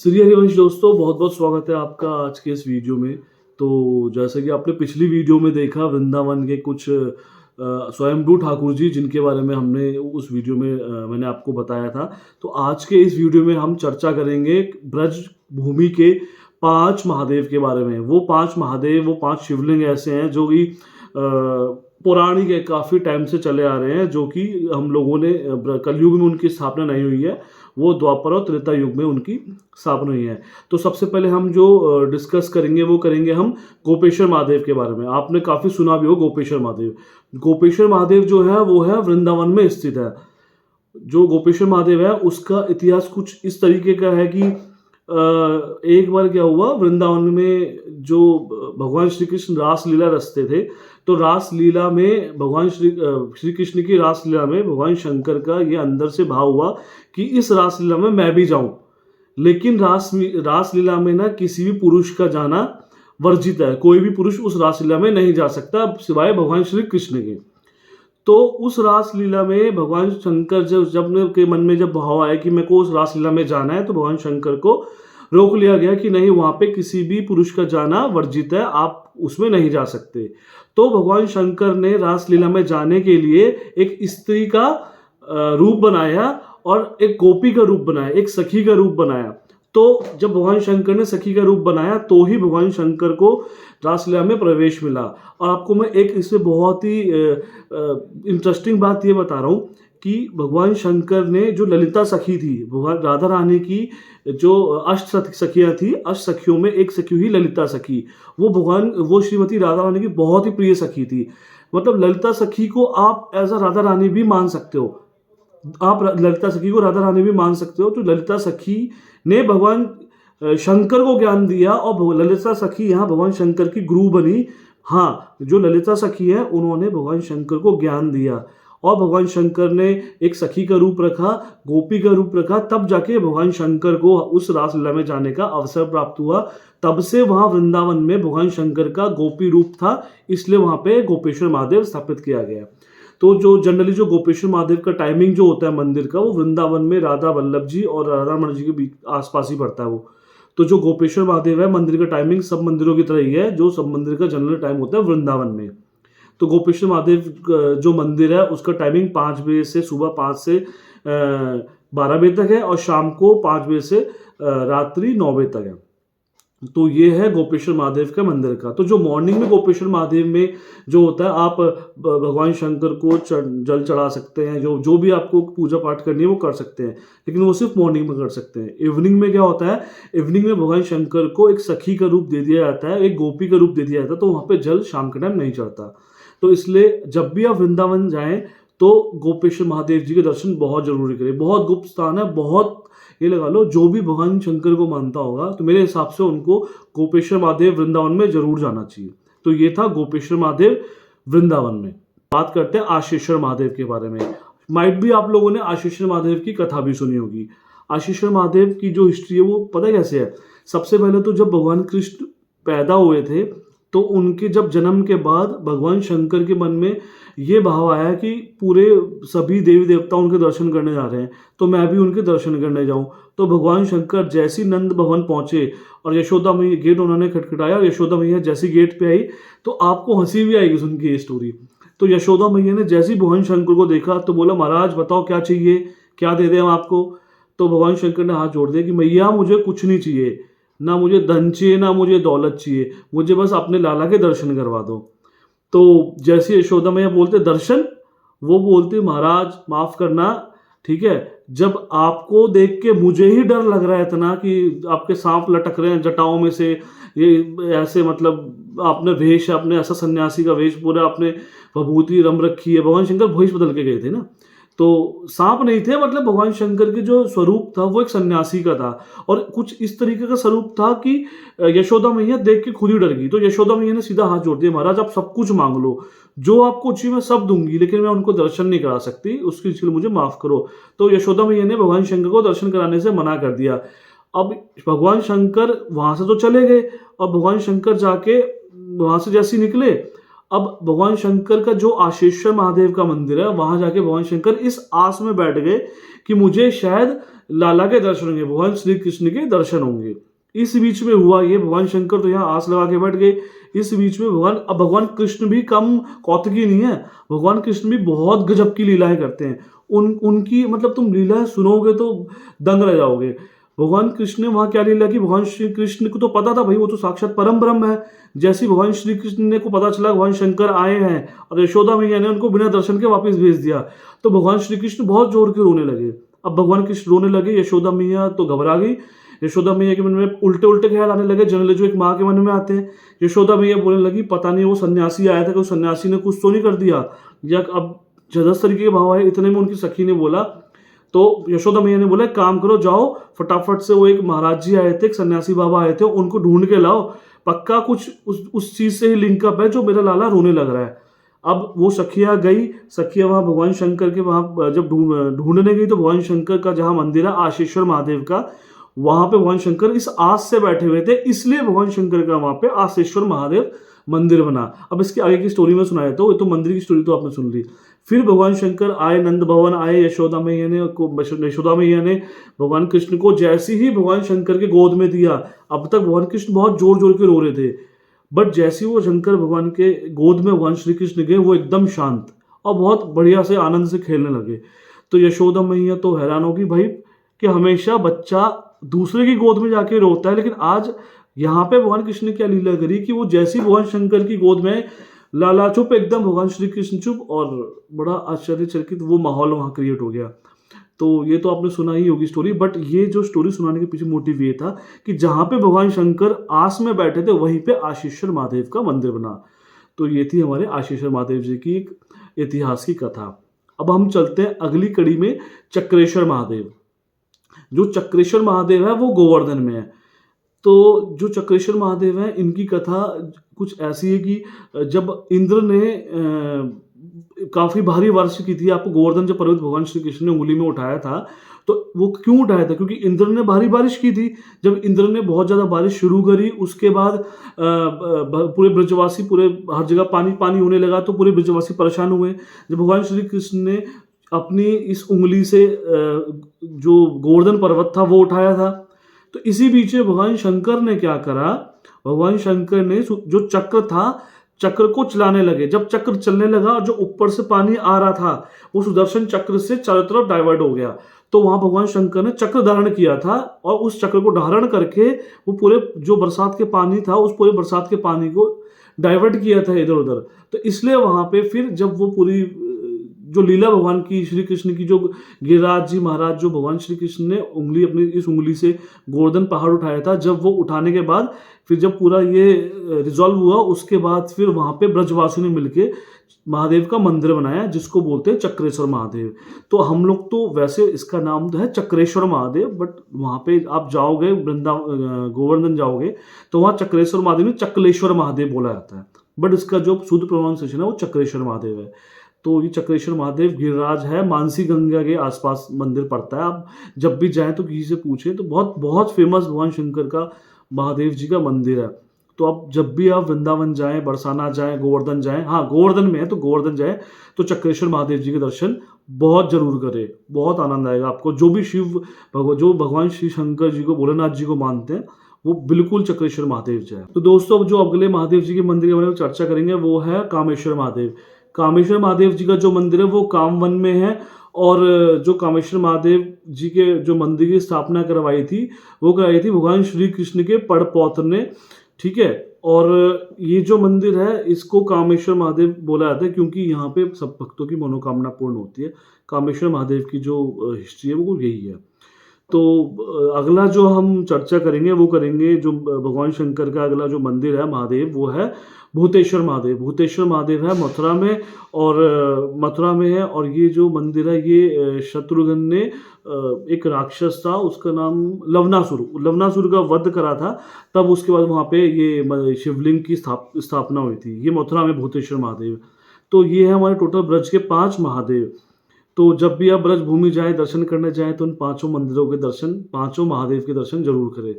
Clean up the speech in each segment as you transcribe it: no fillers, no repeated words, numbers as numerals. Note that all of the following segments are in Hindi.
श्री हरिवंश दोस्तों, बहुत बहुत स्वागत है आपका आज के इस वीडियो में। तो जैसे कि आपने पिछली वीडियो में देखा, वृंदावन के कुछ स्वयंभू ठाकुर जी जिनके बारे में हमने उस वीडियो में मैंने आपको बताया था। तो आज के इस वीडियो में हम चर्चा करेंगे ब्रज भूमि के 5 महादेव के बारे में। वो 5 महादेव, वो 5 शिवलिंग ऐसे हैं जो कि पौराणिक है, काफ़ी टाइम से चले आ रहे हैं, जो कि हम लोगों ने कलयुग में उनकी स्थापना नहीं हुई है, वो द्वापर और त्रेता युग में उनकी स्थापना हुई है। तो सबसे पहले हम जो डिस्कस करेंगे वो करेंगे हम गोपेश्वर महादेव के बारे में। आपने काफ़ी सुना भी हो गोपेश्वर महादेव। गोपेश्वर महादेव जो है वो है वृंदावन में स्थित है। जो गोपेश्वर महादेव है उसका इतिहास कुछ इस तरीके का है कि एक बार क्या हुआ, वृंदावन में जो भगवान श्री कृष्ण रासलीला रचते थे, तो रासलीला में भगवान श्री कृष्ण की रासलीला में भगवान शंकर का ये अंदर से भाव हुआ कि इस रासलीला में मैं भी जाऊं। लेकिन रासलीला में ना किसी भी पुरुष का जाना वर्जित है। कोई भी पुरुष उस रासलीला में नहीं जा सकता सिवाय भगवान श्री कृष्ण के। तो उस रासलीला में भगवान शंकर जब के मन में जब भाव आया कि मेरे को उस रासलीला में जाना है, तो भगवान शंकर को रोक लिया गया कि नहीं, वहां पे किसी भी पुरुष का जाना वर्जित है, आप उसमें नहीं जा सकते। तो भगवान शंकर ने रासलीला में जाने के लिए एक स्त्री का रूप बनाया और एक गोपी का रूप बनाया, एक सखी का रूप बनाया। तो जब भगवान शंकर ने सखी का रूप बनाया तो ही भगवान शंकर को रासलीला में प्रवेश मिला। और आपको मैं एक इससे बहुत ही इंटरेस्टिंग बात ये बता रहा हूँ कि भगवान शंकर ने जो ललिता सखी थी, भगवान राधा रानी की जो अष्ट सखियाँ थी, अष्ट सखियों में एक सखी हुई ललिता सखी। वो श्रीमती राधा रानी की बहुत ही प्रिय सखी थी। मतलब ललिता सखी को आप एज अ राधा रानी भी मान सकते हो। आप ललिता सखी को राधा रानी भी मान सकते हो। तो ललिता सखी ने भगवान शंकर को ज्ञान दिया और ललिता सखी यहाँ भगवान शंकर की गुरु बनी। हाँ, जो ललिता सखी है उन्होंने भगवान शंकर को ज्ञान दिया और भगवान शंकर ने एक सखी का रूप रखा, गोपी का रूप रखा, तब जाके भगवान शंकर को उस रासलीला में जाने का अवसर प्राप्त हुआ। तब से वहाँ वृंदावन में भगवान शंकर का गोपी रूप था, इसलिए वहाँ पे गोपेश्वर महादेव स्थापित किया गया। तो जो जनरली जो गोपेश्वर महादेव का टाइमिंग जो होता है मंदिर का, वो वृंदावन में राधा वल्लभ जी और राधा रमण जी के बीच आसपास ही पड़ता है वो। तो जो गोपेश्वर महादेव है मंदिर का टाइमिंग सब मंदिरों की तरह ही है, जो सब मंदिर का जनरल टाइम होता है वृंदावन में। तो गोपेश्वर महादेव जो मंदिर है उसका टाइमिंग 5 बजे से सुबह 5 से 12 बजे तक है और शाम को 5 बजे से रात्रि 9 बजे तक है। तो ये है गोपेश्वर महादेव का मंदिर का। तो जो मॉर्निंग में गोपेश्वर महादेव में जो होता है, आप भगवान शंकर को जल चढ़ा सकते हैं, जो भी आपको पूजा पाठ करनी है वो कर सकते हैं, लेकिन वो सिर्फ मॉर्निंग में कर सकते हैं। इवनिंग में क्या होता है, इवनिंग में भगवान शंकर को एक सखी का रूप दे दिया जाता है, एक गोपी का रूप दे दिया जाता है, तो वहाँ पे जल शाम के टाइम नहीं चढ़ता। तो इसलिए जब भी आप वृंदावन जाएं तो गोपेश्वर महादेव जी के दर्शन बहुत जरूरी करें। बहुत गुप्त स्थान है, बहुत ये लगा लो जो भी भगवान शंकर को मानता होगा तो मेरे हिसाब से उनको गोपेश्वर महादेव वृंदावन में जरूर जाना चाहिए। तो ये था गोपेश्वर महादेव वृंदावन में। बात करते हैं आशीश्वर महादेव के बारे में। माइट भी आप लोगों ने आशीश्वर महादेव की कथा भी सुनी होगी। आशीश्वर महादेव की जो हिस्ट्री है वो पता कैसे है। सबसे पहले तो जब भगवान कृष्ण पैदा हुए थे तो उनके जब जन्म के बाद भगवान शंकर के मन में ये भाव आया कि पूरे सभी देवी देवता उनके दर्शन करने जा रहे हैं, तो मैं भी उनके दर्शन करने जाऊं। तो भगवान शंकर जैसी नंद भवन पहुंचे और यशोदा मैया गेट उन्होंने खटखटाया, यशोदा मैया जैसी गेट पे आई, तो आपको हंसी भी आएगी सुन के ये स्टोरी। तो यशोदा मैया ने जैसी भगवान शंकर को देखा तो बोला, महाराज बताओ क्या चाहिए, क्या दे दें हम आपको। तो भगवान शंकर ने हाथ जोड़ दिया कि मैया मुझे कुछ नहीं चाहिए, ना मुझे धन चाहिए ना मुझे दौलत चाहिए, मुझे बस अपने लाला के दर्शन करवा दो। तो जैसे यशोदा मैया बोलते दर्शन, वो बोलते महाराज माफ करना, ठीक है, जब आपको देख के मुझे ही डर लग रहा है इतना कि आपके सांप लटक रहे हैं जटाओं में से, ये ऐसे मतलब आपने वेश, आपने ऐसा सन्यासी का वेश, पूरा आपने विभूति रम रखी है। भगवान शंकर भेष बदल के गए थे ना, तो सांप नहीं थे, मतलब भगवान शंकर के जो स्वरूप था वो एक सन्यासी का था और कुछ इस तरीके का स्वरूप था कि यशोदा मैया देख के खुद ही डर गई। तो यशोदा मैया ने सीधा हाथ जोड़ दिया, महाराज आप सब कुछ मांग लो, जो आपको चाहिए मैं सब दूंगी, लेकिन मैं उनको दर्शन नहीं करा सकती, उसके लिए मुझे माफ करो। तो यशोदा मैया ने भगवान शंकर को दर्शन कराने से मना कर दिया। अब भगवान शंकर वहां से तो चले गए और भगवान शंकर जाके वहां से जैसे निकले, अब भगवान शंकर का जो आशेश्वर महादेव का मंदिर है, वहां जाके भगवान शंकर इस आस में बैठ गए कि मुझे शायद लाला के दर्शन होंगे, भगवान श्री कृष्ण के दर्शन होंगे। इस बीच में हुआ ये, भगवान शंकर तो यहाँ आस लगा के बैठ गए। इस बीच में भगवान कृष्ण भी कम कौतुकी नहीं है, भगवान कृष्ण भी बहुत गजब की लीलाएं करते हैं। उनकी मतलब तुम लीलाएं सुनोगे तो दंग रह जाओगे। भगवान कृष्ण ने वहां क्या लीला की, भगवान श्री कृष्ण को तो पता था भाई वो तो साक्षात परम ब्रह्म है। जैसे ही भगवान श्री कृष्ण ने को पता चला भगवान शंकर आए हैं और यशोदा मैया ने उनको बिना दर्शन के वापस भेज दिया, तो भगवान श्री कृष्ण बहुत जोर के रोने लगे। अब भगवान कृष्ण रोने लगे, यशोदा मैया तो घबरा गई। यशोदा मैया के मन में उल्टे उल्टे ख्याल आने लगे, जनरली जो एक माँ के मन में आते हैं। यशोदा मैया बोलने लगी पता नहीं वो सन्यासी आया था कि उस सन्यासी ने कुछ तो नहीं कर दिया, या अब जदस तरीके के भाव आए। इतने में उनकी सखी ने बोला, तो यशोदा मैया ने बोला एक काम करो, जाओ फटाफट से, वो एक महाराज जी आए थे, एक सन्यासी बाबा आए थे, उनको ढूंढ के लाओ, पक्का कुछ उस चीज से ही लिंकअप है जो मेरा लाला रोने लग रहा है। अब वो सखिया गई, सखिया वहां भगवान शंकर के वहां जब ढूंढने गई तो भगवान शंकर का जहां मंदिर है आशेश्वर महादेव का, वहां पे भगवान शंकर इस आस से बैठे हुए थे, इसलिए भगवान शंकर का वहां पे आशेश्वर महादेव मंदिर बना। अब इसके आगे की स्टोरी में सुनाया तो ये तो मंदिर की स्टोरी तो आपने सुन ली। फिर भगवान शंकर आए, नंद भवन आए, यशोदा मैया ने भगवान कृष्ण को जैसे ही भगवान शंकर के गोद में दिया, अब तक भगवान कृष्ण बहुत जोर जोर के रो रहे थे, बट जैसे ही वो शंकर भगवान के गोद में भगवान श्री कृष्ण गए, वो एकदम शांत और बहुत बढ़िया से आनंद से खेलने लगे। तो यशोदा मैया तो हैरान होगी भाई कि हमेशा बच्चा दूसरे की गोद में जाके रोता है, लेकिन आज यहाँ पे भगवान कृष्ण ने क्या लीला करी कि वो जैसी भगवान शंकर की गोद में, लाला चुप एकदम, भगवान श्री कृष्ण चुप, और बड़ा आश्चर्यचकित वो माहौल वहां क्रिएट हो गया। तो ये तो आपने सुना ही होगी स्टोरी, बट ये जो स्टोरी सुनाने के पीछे मोटिव ये था कि जहां पे भगवान शंकर आस में बैठे थे वहीं पे आशीश्वर महादेव का मंदिर बना। तो ये थी हमारे आशीश्वर महादेव जी की एक ऐतिहासिक कथा। अब हम चलते हैं अगली कड़ी में, चक्रेश्वर महादेव। जो चक्रेश्वर महादेव है वो गोवर्धन में है। तो जो चक्रेश्वर महादेव है इनकी कथा कुछ ऐसी है कि जब इंद्र ने काफी भारी बारिश की थी, आपको गोवर्धन जो पर्वत भगवान श्री कृष्ण ने उंगली में उठाया था, तो वो क्यों उठाया था, क्योंकि इंद्र ने भारी बारिश की थी। जब इंद्र ने बहुत ज्यादा बारिश शुरू करी, उसके बाद पूरे ब्रजवासी, पूरे हर जगह पानी पानी होने लगा, तो पूरे ब्रजवासी परेशान हुए। जब भगवान श्री कृष्ण ने अपनी इस उंगली से जो गोवर्धन पर्वत था वो उठाया था, तो इसी बीच में भगवान शंकर ने क्या करा, भगवान शंकर ने जो चक्र था, चक्र को चलाने लगे। जब चक्र चलने लगा और जो ऊपर से पानी आ रहा था वो सुदर्शन चक्र से चारों तरफ डाइवर्ट हो गया, तो वहां भगवान शंकर ने चक्र धारण किया था, और उस चक्र को धारण करके वो पूरे जो बरसात के पानी था, उस पूरे बरसात के पानी को डाइवर्ट किया था इधर उधर। तो इसलिए वहां पे फिर जब वो पूरी जो लीला भगवान की, श्री कृष्ण की, जो गिरिराज जी महाराज, जो भगवान श्री कृष्ण ने उंगली, अपनी इस उंगली से गोवर्धन पहाड़ उठाया था, जब वो उठाने के बाद फिर जब पूरा ये रिजॉल्व हुआ, उसके बाद फिर वहां पे ब्रजवासियों ने मिलके महादेव का मंदिर बनाया, जिसको बोलते हैं चक्रेश्वर महादेव। तो हम लोग तो वैसे इसका नाम तो है चक्रेश्वर महादेव, बट वहां पे आप जाओगे गोवर्धन जाओगे तो वहां चक्रेश्वर महादेव में चकलेश्वर महादेव बोला जाता है, बट इसका जो शुद्ध प्रोनाउंसिएशन है वो चक्रेश्वर महादेव है। तो ये चक्रेश्वर महादेव गिरिराज है, मानसी गंगा के आसपास मंदिर पड़ता है। आप जब भी जाएं तो किसी से पूछें तो बहुत बहुत फेमस भगवान शंकर का, महादेव जी का मंदिर है। तो आप जब भी आप वृंदावन जाएं, बरसाना जाएं, गोवर्धन जाएं, हाँ गोवर्धन में है तो गोवर्धन जाएं, तो चक्रेश्वर महादेव जी के दर्शन बहुत जरूर करें, बहुत आनंद आएगा आपको। जो भी जो भगवान श्री शंकर जी को, भोलेनाथ जी को मानते हैं, वो बिल्कुल चक्रेश्वर महादेव जाए। तो दोस्तों अब जो अगले महादेव जी के मंदिर के बारे में चर्चा करेंगे वो है कामेश्वर महादेव। कामेश्वर महादेव जी का जो मंदिर है वो कामवन में है, और जो कामेश्वर महादेव जी के जो मंदिर की स्थापना करवाई थी वो कराई थी भगवान श्री कृष्ण के पड़पौत्र ने, ठीक है। और ये जो मंदिर है इसको कामेश्वर महादेव बोला जाता है क्योंकि यहाँ पे सब भक्तों की मनोकामना पूर्ण होती है। कामेश्वर महादेव की जो हिस्ट्री है वो यही है। तो अगला जो हम चर्चा करेंगे वो करेंगे जो भगवान शंकर का अगला जो मंदिर है महादेव, वो है भूतेश्वर महादेव। भूतेश्वर महादेव है मथुरा में, और मथुरा में है, और ये जो मंदिर है ये शत्रुघ्न ने एक राक्षस था, उसका नाम लवनासुर का वध करा था, तब उसके बाद वहाँ पे ये शिवलिंग की स्थापना हुई थी। ये मथुरा में भूतेश्वर महादेव। तो ये है हमारे टोटल ब्रज के 5 महादेव। तो जब भी आप ब्रज भूमि जाए, दर्शन करने जाए, तो उन 5 मंदिरों के दर्शन, 5 महादेव के दर्शन जरूर करें।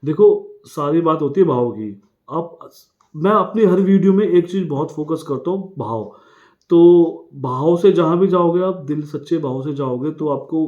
देखो सारी बात होती है भाव की। आप मैं अपनी हर वीडियो में एक चीज़ बहुत फ़ोकस करता हूँ, भाव। तो भाव से जहाँ भी जाओगे आप, दिल सच्चे भाव से जाओगे तो आपको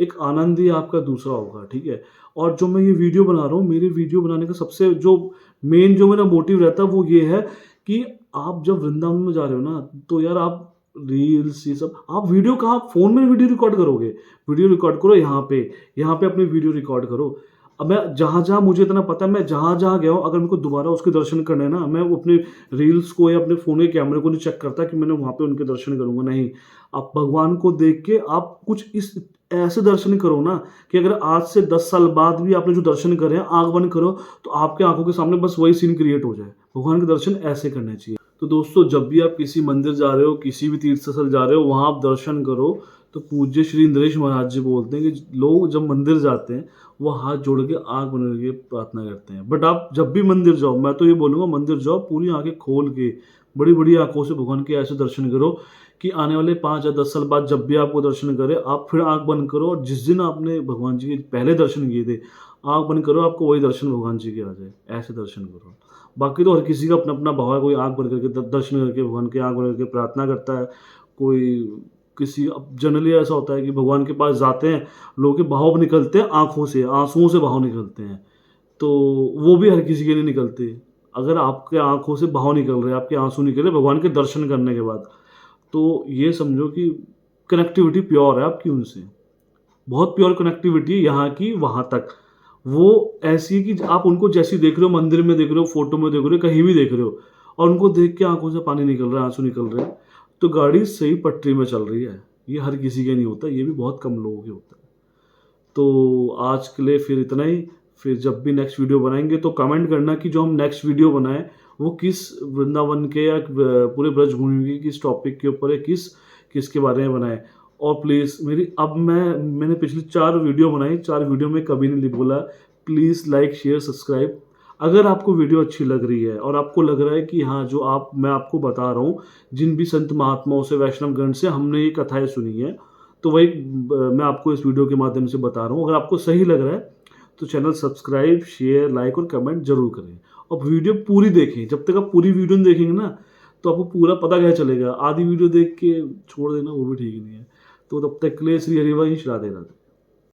एक आनंद ही आपका दूसरा होगा, ठीक है? और जो मैं ये वीडियो बना रहा हूँ, मेरी वीडियो बनाने का सबसे जो मेन जो मेरा मोटिव रहता है वो ये है कि आप जब वृंदावन में जा रहे हो ना, तो यार आप रील्स ये सब आप वीडियो कहाँ फ़ोन में वीडियो रिकॉर्ड करोगे? वीडियो रिकॉर्ड करो यहाँ पे अपनी वीडियो रिकॉर्ड करो। अब मैं जहाँ-जहाँ मुझे इतना पता है मैं जहाँ-जहाँ गया हूँ, अगर मेरे को दोबारा उसके दर्शन करने हैं ना, मैं वो अपने रील्स को या अपने फ़ोन के कैमरे को नहीं चेक करता कि मैंने वहाँ पे उनके दर्शन करूँगा, नहीं। आप भगवान को देख के आप कुछ इस ऐसे दर्शन करो ना कि अगर आज से 10 साल बाद भी आपने जो दर्शन करे हैं, आँख बंद करो, तो आपकी आँखों के सामने बस वही सीन क्रिएट हो जाए। भगवान के दर्शन ऐसे करने चाहिए। तो दोस्तों, जब भी आप किसी मंदिर जा रहे हो, किसी भी तीर्थ स्थल जा रहे हो, वहाँ आप दर्शन करो, तो पूज्य श्री इंद्रेश महाराज जी बोलते हैं कि लोग जब मंदिर जाते हैं, वो हाथ जोड़ के आँख बंद करके प्रार्थना करते हैं। बट आप जब भी मंदिर जाओ, मैं तो ये बोलूँगा मंदिर जाओ पूरी आँखें खोल के, बड़ी-बड़ी आँखों से भगवान के ऐसे दर्शन करो कि आने वाले 5 या 10 साल बाद जब भी आपको दर्शन करे, आप फिर आँख बंद करो और जिस दिन आपने भगवान जी के पहले दर्शन किए थे, आँख बंद करो, आपको वही दर्शन भगवान जी के आ जाए। ऐसे दर्शन करो। बाकी तो हर किसी का अपना-अपना भाव है, कोई आँख बंद करके दर्शन करके भगवान के आँख बंद करके प्रार्थना करता है, कोई किसी अब जनरली ऐसा होता है कि भगवान के पास जाते हैं, लोगों के भाव निकलते हैं आँखों से, आँसुओं से भाव निकलते हैं। तो वो भी हर किसी के नहीं निकलते। अगर आपके आँखों से भाव निकल रहे हैं, आपके आँसू निकल रहे हैं भगवान के दर्शन करने के बाद, तो ये समझो कि कनेक्टिविटी प्योर है आपकी उनसे। बहुत प्योर कनेक्टिविटी है यहाँ की वहाँ तक। वो ऐसी है कि आप उनको जैसे ही देख रहे हो, मंदिर में देख रहे हो, फ़ोटो में देख रहे हो, कहीं भी देख रहे हो और उनको देख के आँखों से पानी निकल रहा है, आँसू निकल रहे हैं, तो गाड़ी सही पटरी में चल रही है। ये हर किसी के नहीं होता, ये भी बहुत कम लोगों के होता है। तो आज के लिए फिर इतना ही। फिर जब भी नेक्स्ट वीडियो बनाएँगे तो कमेंट करना कि जो हम नेक्स्ट वीडियो बनाएँ, वो किस वृंदावन के या पूरे ब्रजभूमि के किस टॉपिक के ऊपर है, किसके बारे में बनाएँ। और प्लीज़ मेरी अब मैंने पिछली 4 वीडियो बनाई, 4 वीडियो में कभी नहीं बोला प्लीज़ लाइक, शेयर, सब्सक्राइब। अगर आपको वीडियो अच्छी लग रही है और आपको लग रहा है कि हाँ, जो मैं आपको बता रहा हूँ, जिन भी संत महात्माओं से, वैष्णवगण से हमने ये कथाएँ सुनी हैं, तो वही मैं आपको इस वीडियो के माध्यम से बता रहा हूँ। अगर आपको सही लग रहा है, तो चैनल सब्सक्राइब, शेयर, लाइक और कमेंट ज़रूर करें। और वीडियो पूरी देखें, जब तक आप पूरी वीडियो नहीं देखेंगे ना, तो आपको पूरा पता कैसे चलेगा। आधी वीडियो देख के छोड़ देना वो भी ठीक नहीं है। तो तब तक के लिए श्री हरिवंश, राधे राधे।